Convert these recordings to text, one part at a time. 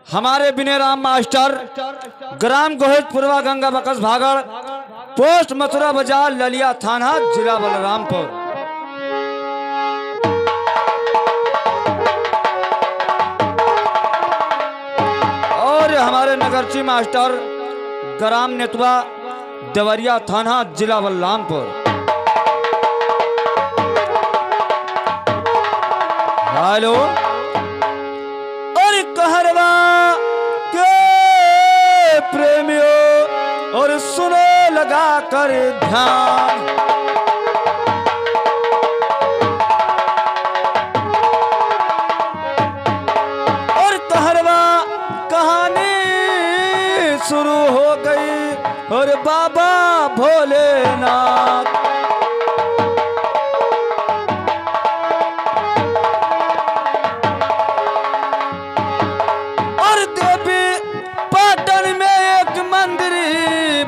हमारे विनय राम मास्टर, ग्राम गोहित पूर्वा गंगा बकस भागड़, पोस्ट मथुरा बाजार, ललिया थाना, जिला बलरामपुर। और हमारे नगरची मास्टर, ग्राम नेतवा, देवरिया थाना, जिला बलरामपुर। हेलो। और कहरवा के प्रेमियों, और सुनो लगा कर ध्यान, और कहरवा कहानी शुरू हो गई। और बाबा भोलेनाथ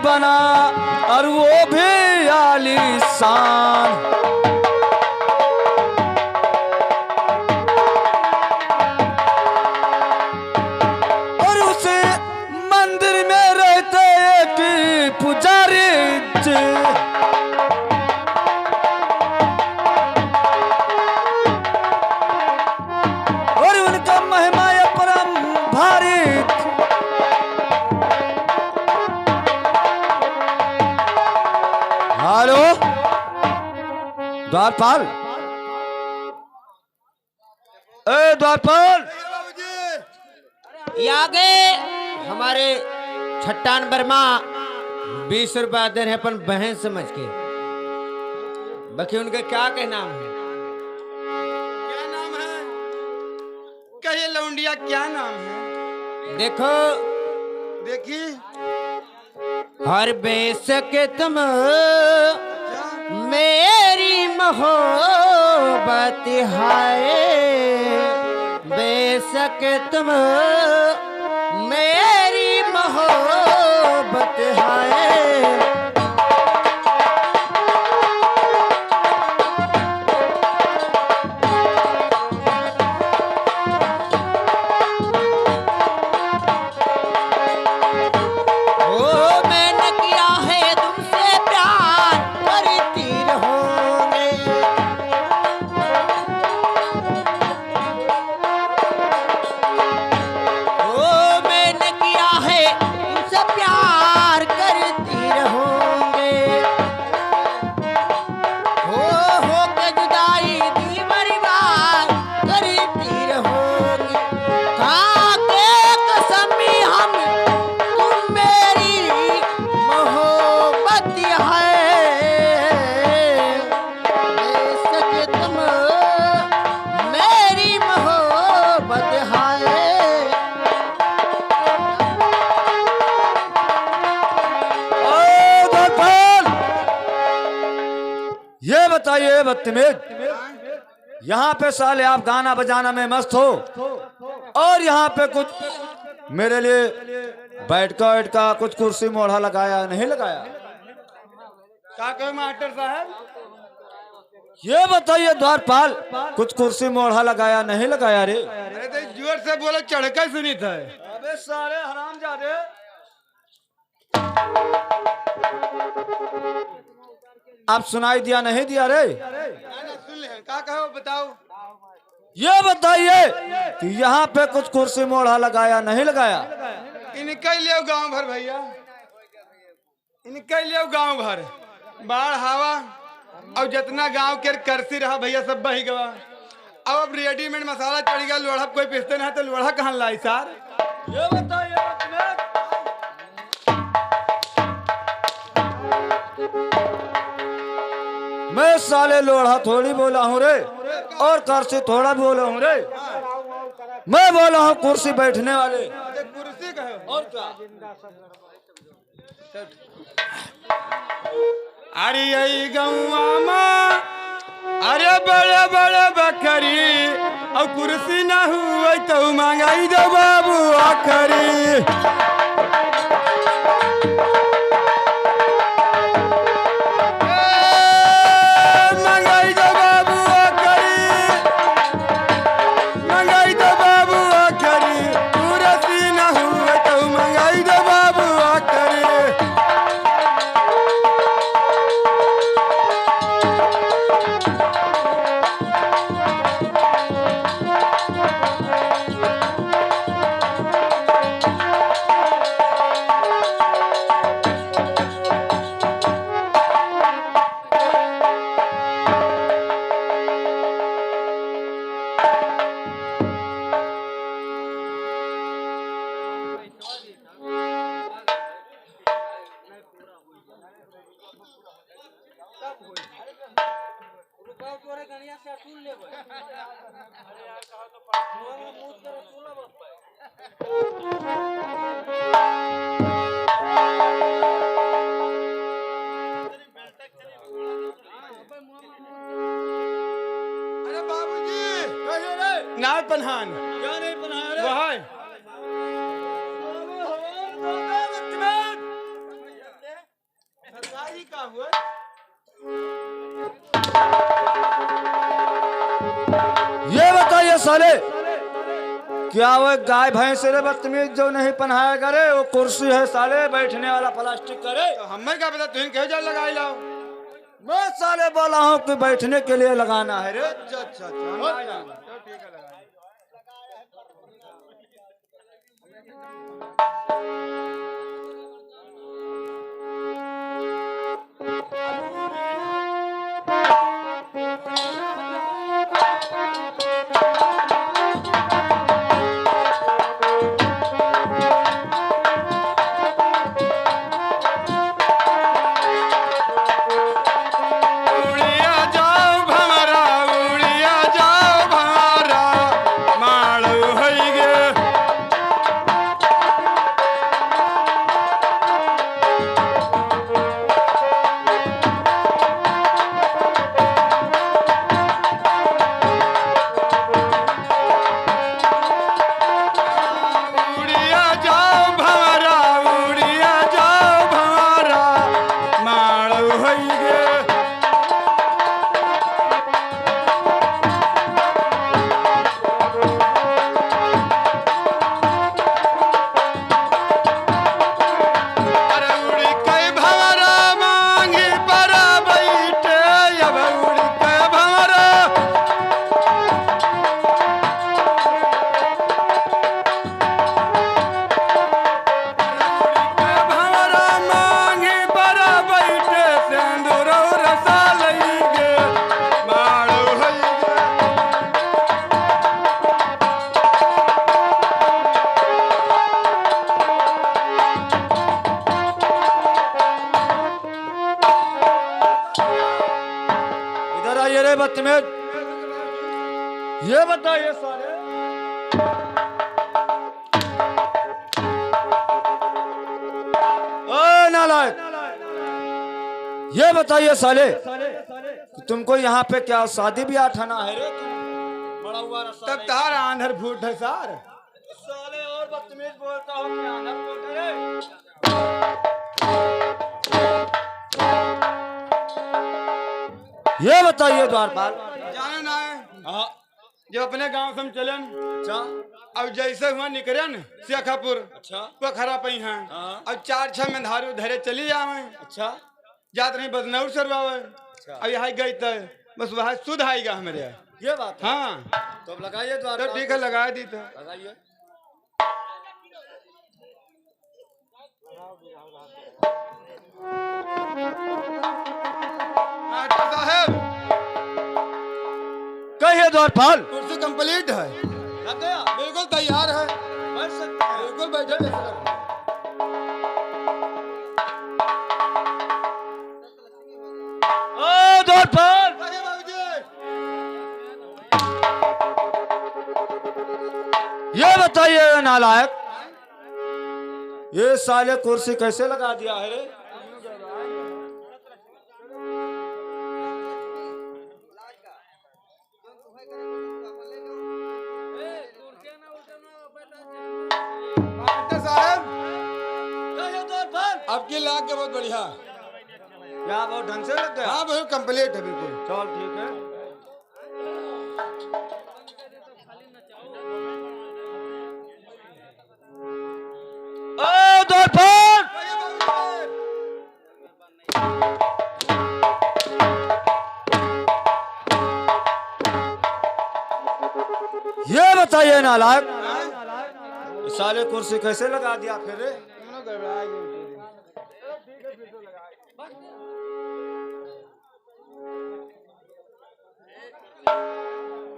बना, और वो भी आलीशान। और उस मंदिर में रहते एक पुजारी जी, और उनका महिमा परम भारी। हेलो द्वारपाल, ए द्वारपाल, आगे हमारे छट्टान वर्मा 20 रुपया दे रहे अपन बहन समझ के। बाकी उनका क्या नाम है? क्या नाम है? कहिए लौंडिया, क्या नाम है? देखो देखी हर बेशक तुम मेरी मोहब्बत है, बेशक तुम मेरी मोहब्बत है। ये बताइए बदतमीज, यहाँ पे साले आप गाना बजाना में मस्त हो, और यहाँ पे कुछ मेरे लिए बैठ का कुछ कुर्सी मोढ़ा लगाया नहीं लगाया? क्या कहे मास्टर साहब? ये बताइए द्वारपाल, कुछ कुर्सी मोढ़ा लगाया नहीं लगाया रे? अरे तो जोर से बोलो, चढ़कर सुनी था। अबे सारे हरामजादे, आप सुनाई दिया नहीं दिया रे? सुन ले, क्या कहो बताओ। ये बताइए कि यहाँ पे कुछ कुर्सी मोढ़ा लगाया नहीं लगाया? इनके लिए गांव भर भैया, इनके लिए गांव भर, बाढ़ हवा और जितना गांव के करसी रहा भैया सब बही गवा। अब रेडीमेड मसाला चढ़ गया, लोढ़ा कोई पीसते नहीं तो लोढ़ा कहाँ लाई सार? ये बताइए मैं साले लोढ़ा थोड़ी बोला हूँ रे, और कुर्सी थोड़ा बोला हूँ रे। मैं बोला हूँ कुर्सी बैठने वाले। कुर्सी कहो और क्या? अरे यही गौआ माँ, अरे बड़े बड़े बकरी, और कुर्सी ना हुई तो मंगाई दो बाबू आखरी। मंगाई दो बाबू आखरी, कुर्सी पन्हान क्या नहीं पहनाया रे? वो है सरकारी का हुआ ये बताइए साले, क्या वो गाय भैंस रे बदतमीज जो नहीं पहनाया करे? वो कुर्सी है साले, बैठने वाला प्लास्टिक करे। तो हमें क्या पता तुम कहे जा लगाई लाओ। मैं साले बोला हूँ कि बैठने के लिए लगाना है रे। अच्छा अच्छा अच्छा तो ठीक है लगाई। उड़िया जाओ भंवरा, उड़िया जाओ भंवरा, माड़ू होई गे। उड़िया जाओ भंवरा, उड़िया जाओ भंवरा, माड़ू होई गे। अरे उड़ी कई भंवरा मांगी पर बैठे, अब उड़ी कई भंवरा। भंवरा मांगी पर बैठे, सिंदूरो रसा लई गे, माड़ू होई गे। इधर आइए रे बदतमीज, ये बताइए साले, ओ नालायक, ये बताइए साले कि तुमको यहाँ पे क्या शादी ब्याह ठाना है रे? तुम बड़ा हुआ रसा तब तार आंधर फूट है सार। साले और बदतमीज बोलता हो क्या ना बोल रे? ये बताइए द्वारपाल। जाने ना है हाँ, जब अपने गांव से हम चलन, अच्छा अब जैसे हुआ निकलन शेखापुर अच्छा पोखरा पई हैं, हाँ। अब 4-6 मेधारू धरे चली जावे, अच्छा जात नहीं बदनौर सरवावे। अब यहाँ गई तो बस वहाँ सुध आएगा हमारे यहाँ। ये बात है। हाँ तो अब लगाइए तो द्वारपाल, ठीक है लगा दी तो। लगाइए। मास्टर साहब कहिए द्वारपाल। कुर्सी कंप्लीट है, लग गया? बिल्कुल तैयार है, बैठ सकते हैं। बिल्कुल बैठे जैसे लग रहा है। ओ द्वारपाल, अरे बाबूजी, ये बताइए नालायक, ये साले कुर्सी कैसे लगा दिया है रे? मास्टर साहब कहिए द्वारपाल। आपकी लाग के बहुत बढ़िया। क्या बहुत ढंग से लग गया? हाँ बिल्कुल कंप्लीट है बिल्कुल। चल ठीक है। ओ द्वारपाल, ये बताइए नालायक, ये साले कुर्सी कैसे लगा दिया फिर रे?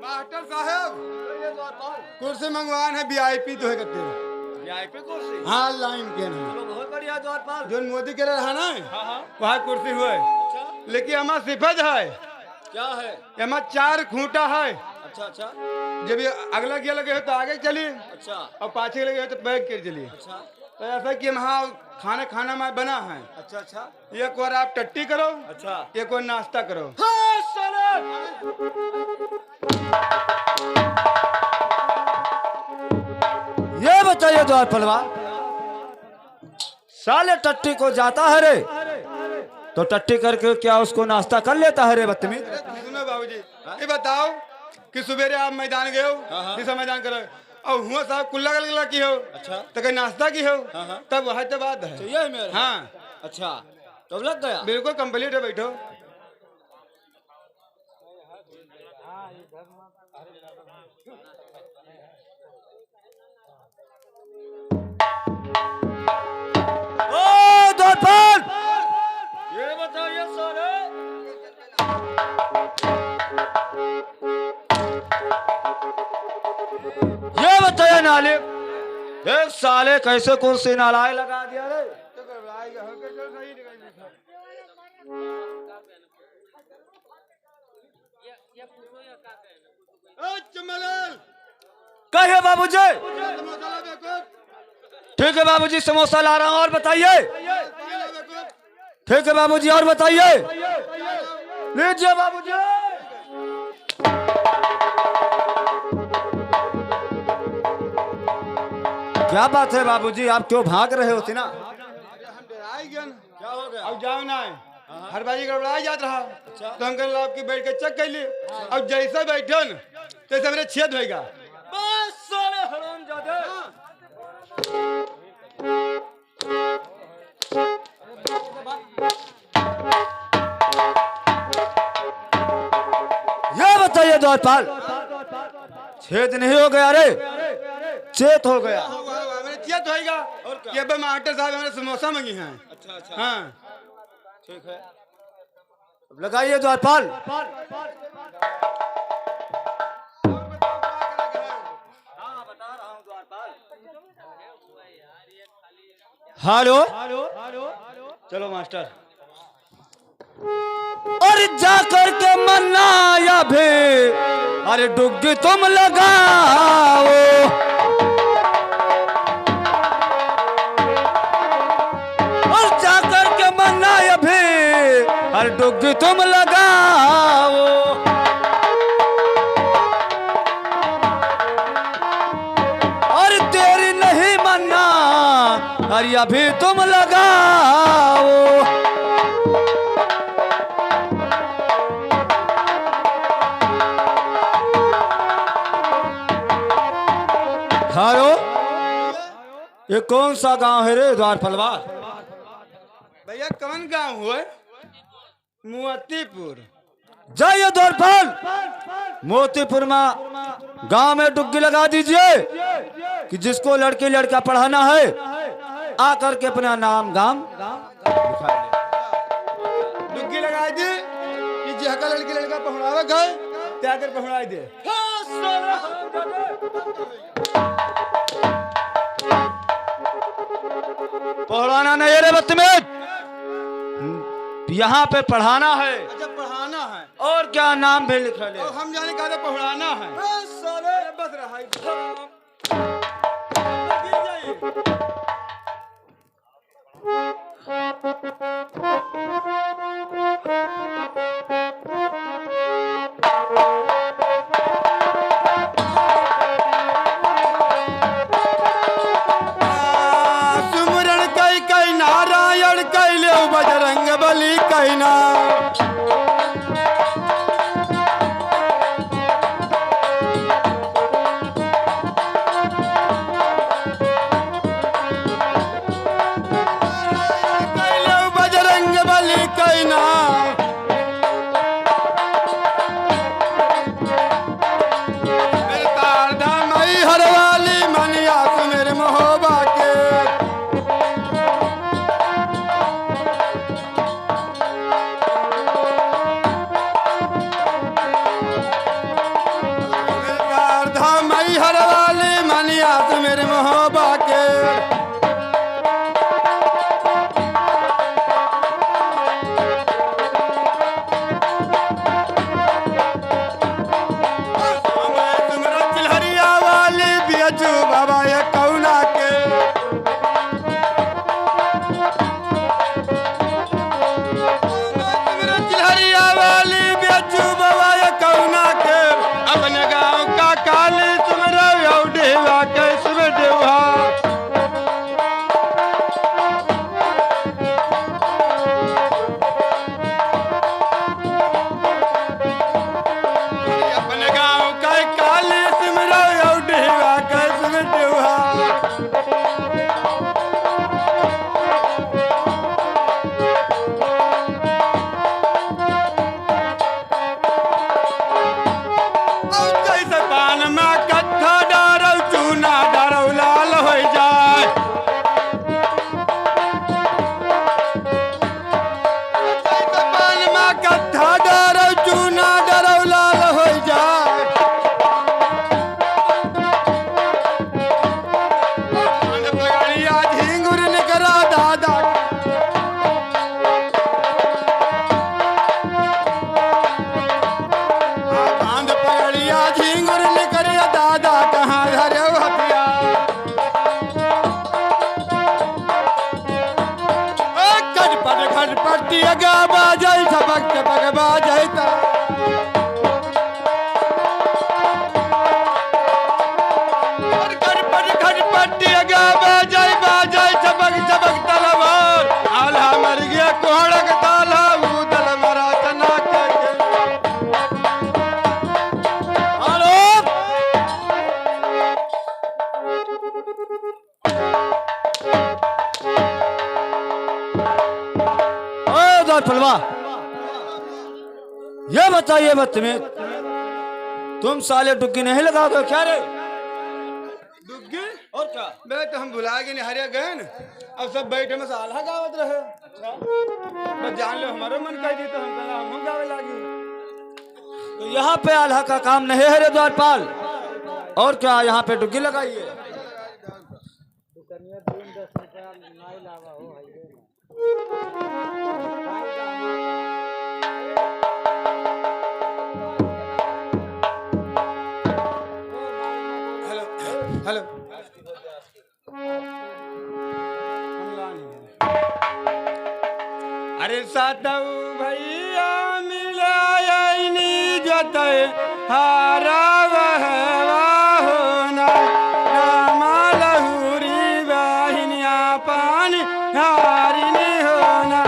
मास्टर साहब कुर्सी मंगवान है VIP तो है कते। वीआईपी कुर्सी? हाँ लाइन के ना चलो बहुत बढ़िया द्वारपाल। जो मोदी के रहा ना हाँ। वहाँ कुर्सी हुए, अच्छा लेकिन हमारा सिफज है, क्या है? हमारा 4 खूंटा है। अच्छा अच्छा जब ये अगला गियर लगे हो तो आगे चलिए अच्छा और पाछे लगे हो तो बैग के चलिए। अच्छा तो ऐसा कि वहाँ खाना में बना है, अच्छा अच्छा एक बार आप टट्टी करो, अच्छा। एक बार नाश्ता करो। हाँ, साले! बताइए द्वारपालवा, साले टट्टी को जाता है रे तो टट्टी करके क्या उसको नाश्ता कर लेता है रे बदतमीज। सुनो बाबूजी, ये बताओ कि सुबेरे आप मैदान गए हो, दिशा मैदान करो और हुआ साहब कुल्ला गलगला की हो, अच्छा तो कहीं नाश्ता की हो, तब वह तो बात है। यही मेरे हाँ अच्छा तो लग गया। बिल्कुल कंप्लीट है, बैठो। ओ द्वारपाल, ये बताइए साले, ये बताइए नाले, एक साले कैसे कुर्सी नालाय लगा दिया रे। कहिए बाबूजी। ठीक है बाबूजी, समोसा ला रहा हूँ, और बताइए। ठीक है बाबूजी, और बताइए। लीजिए बाबूजी। क्या बात है बाबूजी, आप क्यों भाग रहे होते ना। क्या हो गया? अब जाओ ना, हर बाजी गड़बड़ाई जात रहा, तो हम कल आपकी बैठ के चेक कर लिए। अब जैसा बैठो न तैसे मेरे छेद होगा। बस साले हरामजादे। ये बताइए द्वारपाल, छेद नहीं हो गया रे, चेत हो गया। मेरे छेद होगा कि अब मास्टर साहब हमारे समोसा मंगी हैं। अच्छा हाँ ठीक है, अब लगाइए द्वारपाल। हेलो, चलो मास्टर। और जा करके मनाया भी, अरे डुग्गी तुम लगाओ। और जा करके मनाया भी, अरे डुग्गी तुम लगाओ। और तेरी नहीं मन्ना, अरे अभी तुम लगाओ। हेलो, ये कौन सा गांव है रे द्वारपालवा। भैया कौन गांव हुआ? मोतीपुर। जाइए द्वारपाल, मोतीपुर में गांव में डुग्गी लगा दीजिए कि जिसको लड़की लड़का पढ़ाना है आकर के अपना नाम गांव डुग्गी लगा दी कि जहका लड़की लड़का पहुँचावे गए त्या कर पहुँचा दे। पढ़ाना नहीं है रे बदतमीज, यहाँ पे पढ़ाना है। अच्छा पढ़ाना है, और क्या नाम भी लिखा ले। और हम जाने का तो पढ़ाना है। बस रहा सुमरन कई कई नारायण कई ले बजरंग बली कई ना। बजरंग बली कई ना। मेरे तार धाम हर वाली मनिया मेरे महोबा के। धाम हर वाली मनिया मेरे महोबा के। तुम्हारा चिल्हरिया वाली बियजू बाबा ये कौना के। तुम्हारा चिल्हरिया वाली बियजू बाबा ये कौना के। अपने गाँव का काली तुम्हारा देवा कैसे देवा। चपक चपक बाजता खटपटी गा बाजय बाजय चपक चपक तलवार आल्हा मर गया कोहड़क ताला उदल मरा तना के फलवा ये बताइए बदतमीज, तुम साले डुग्गी नहीं लगाओगे क्या रे? दुग्गी और क्या? बे तो हम भुला गए हरिया गए न, अब सब बैठे में साला गावत रहे। बस जान लो हमारा मन कह दी तो हम कहला हम गावे लागी। तो यहाँ पे आल्हा का काम नहीं है रे द्वारपाल, और क्या यहाँ पे डुग्गी लगाइए? हेलो अरे सातऊ भैया मिलायनी जतय हारा होना रामा लहुरी वाहिनिया पानी हारिनी होना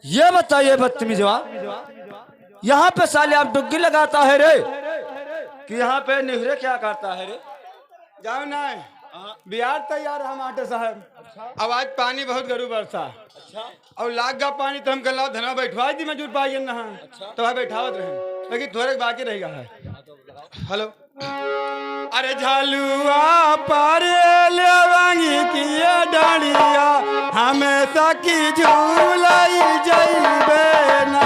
ये बताइए बदतमीजवा, यहाँ पे साले आप डुग्गी लगाता है रे कि यहाँ पे निहरे क्या करता है रे? जाओ ना बिहार तैयार हम आटे साहब। अब आज पानी बहुत गरू बरसा और लाग गा पानी तो हम कल धना बैठवा दी मजूर पाई ना तो वह बैठावत रहे, लेकिन थोड़े बाकी रहेगा है। हेलो अरे झालुआ पारे लेवांगी की ये डालिया हमेशा की झूलाई जाइबे ना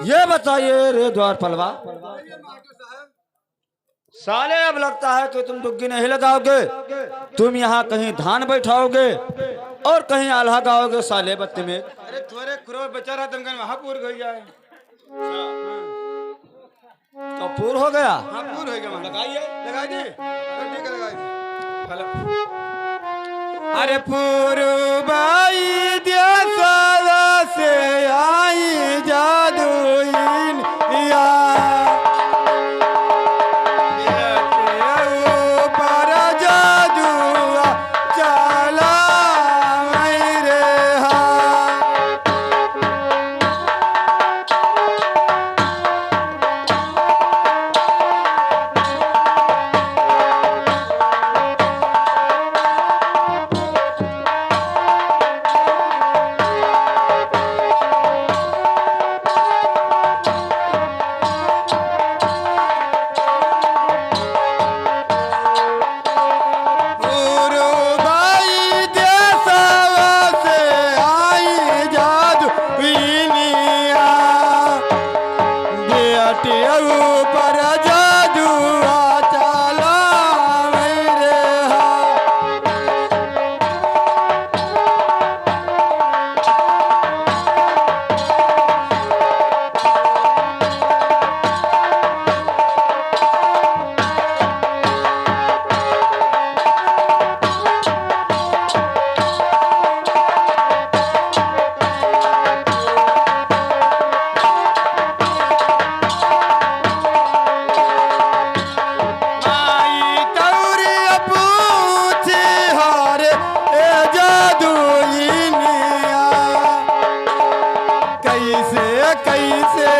ये बताइए रे द्वारपालवा, साले अब लगता है कि तुम डुग्गी नहीं लगाओगे, तुम यहाँ कहीं धान बैठाओगे और कहीं आल्हा गाओगे साले बत्ती में। अरे थोड़े क्रोध बेचारा तुम वहां पूर हो जाए तो पूर हो गया। हाँ पूर हो गया। लगाइए लगा दी ठीक है लगाइए। हेलो अरे पूर्वाई देश से आई जादुइन या खटिया ऊपर जादुआ चला मेरे हा माई तौरिया पूछी हारे ए जादुइनिया कैसे कैसे